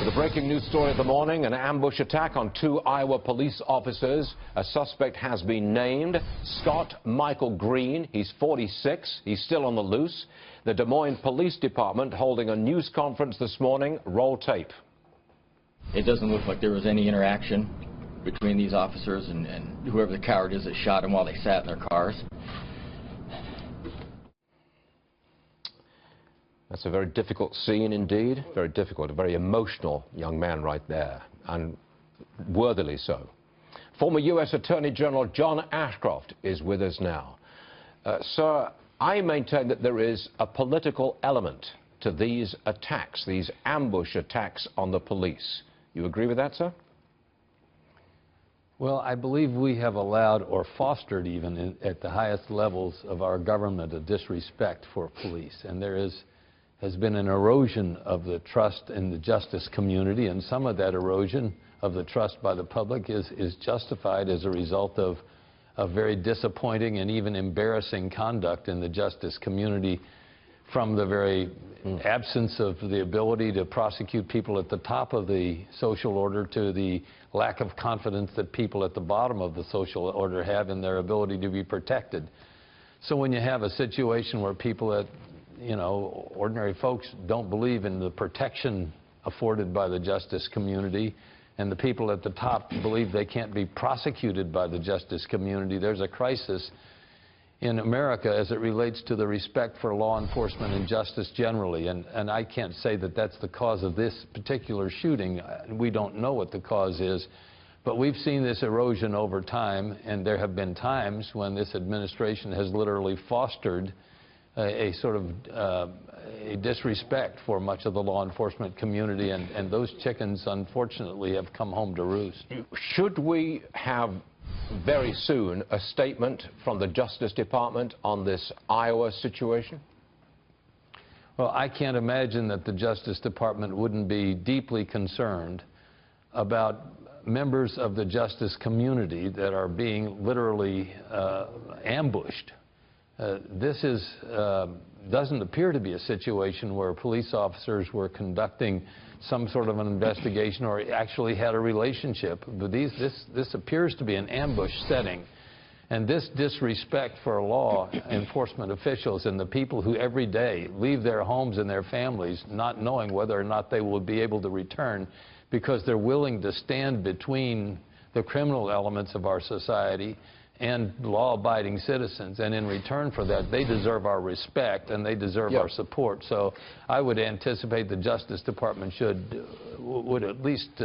The breaking news story of the morning, an ambush attack on 2 Iowa police officers. A suspect has been named, Scott Michael Green. He's 46. He's still on the loose. The Des Moines Police Department holding a news conference this morning. Roll tape. It doesn't look like there was any interaction between these officers and whoever the coward is that shot them while they sat in their cars. That's a very difficult scene indeed, very difficult, a very emotional young man right there, and worthily so. Former U.S. Attorney General John Ashcroft is with us now. Sir, I maintain that there is a political element to these attacks, these ambush attacks on the police. You agree with that, sir? Well, I believe we have allowed or fostered even at the highest levels of our government a disrespect for police, and there has been an erosion of the trust in the justice community, and some of that erosion of the trust by the public is justified as a result of very disappointing and even embarrassing conduct in the justice community, from the very absence of the ability to prosecute people at the top of the social order to the lack of confidence that people at the bottom of the social order have in their ability to be protected. So when you have a situation where people at ordinary folks don't believe in the protection afforded by the justice community, and the people at the top believe they can't be prosecuted by the justice community, there's a crisis in America as it relates to the respect for law enforcement and justice generally. And I can't say that that's the cause of this particular shooting. We don't know what the cause is. But we've seen this erosion over time, and there have been times when this administration has literally fostered a sort of a disrespect for much of the law enforcement community, and those chickens, unfortunately, have come home to roost. Should we have very soon a statement from the Justice Department on this Iowa situation? Well, I can't imagine that the Justice Department wouldn't be deeply concerned about members of the justice community that are being literally ambushed. This doesn't appear to be a situation where police officers were conducting some sort of an investigation or actually had a relationship. But this appears to be an ambush setting. And this disrespect for law enforcement officials and the people who every day leave their homes and their families not knowing whether or not they will be able to return because they're willing to stand between the criminal elements of our society and law-abiding citizens, and in return for that, they deserve our respect and they deserve our support. So I would anticipate the Justice Department would at least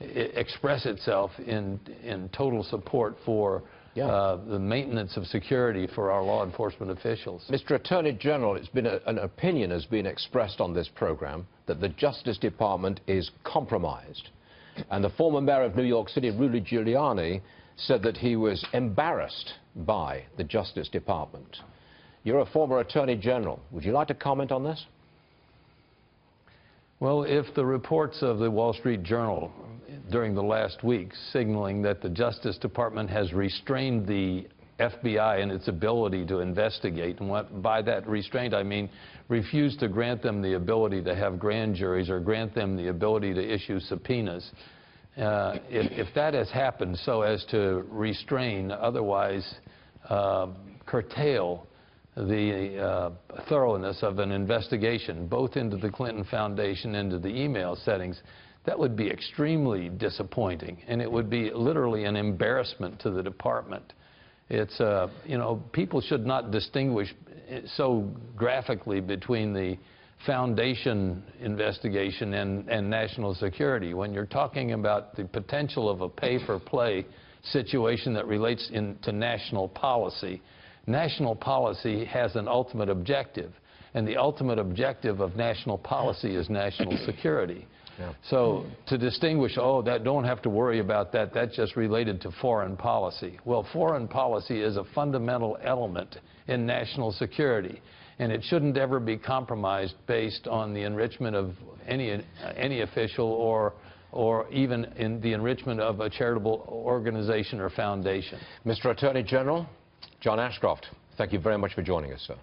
express itself in total support for the maintenance of security for our law enforcement officials. Mr. Attorney General, it's been an opinion has been expressed on this program that the Justice Department is compromised, and the former mayor of New York City, Rudy Giuliani, said that he was embarrassed by the Justice Department. You're a former Attorney General. Would you like to comment on this? Well, if the reports of the Wall Street Journal during the last week signaling that the Justice Department has restrained the FBI in its ability to investigate, and by that restraint I mean refused to grant them the ability to have grand juries or grant them the ability to issue subpoenas, if that has happened so as to restrain, otherwise curtail the thoroughness of an investigation, both into the Clinton Foundation and into the email settings, that would be extremely disappointing, and it would be literally an embarrassment to the department. It's, people should not distinguish so graphically between the Foundation investigation and national security. When you're talking about the potential of a pay-for-play situation that relates to national policy has an ultimate objective, and the ultimate objective of national policy is national security. So to distinguish, don't have to worry about that, that's just related to foreign policy. Well, foreign policy is a fundamental element in national security, and it shouldn't ever be compromised based on the enrichment of any official or even in the enrichment of a charitable organization or foundation. Mr. Attorney General John Ashcroft, thank you very much for joining us, sir.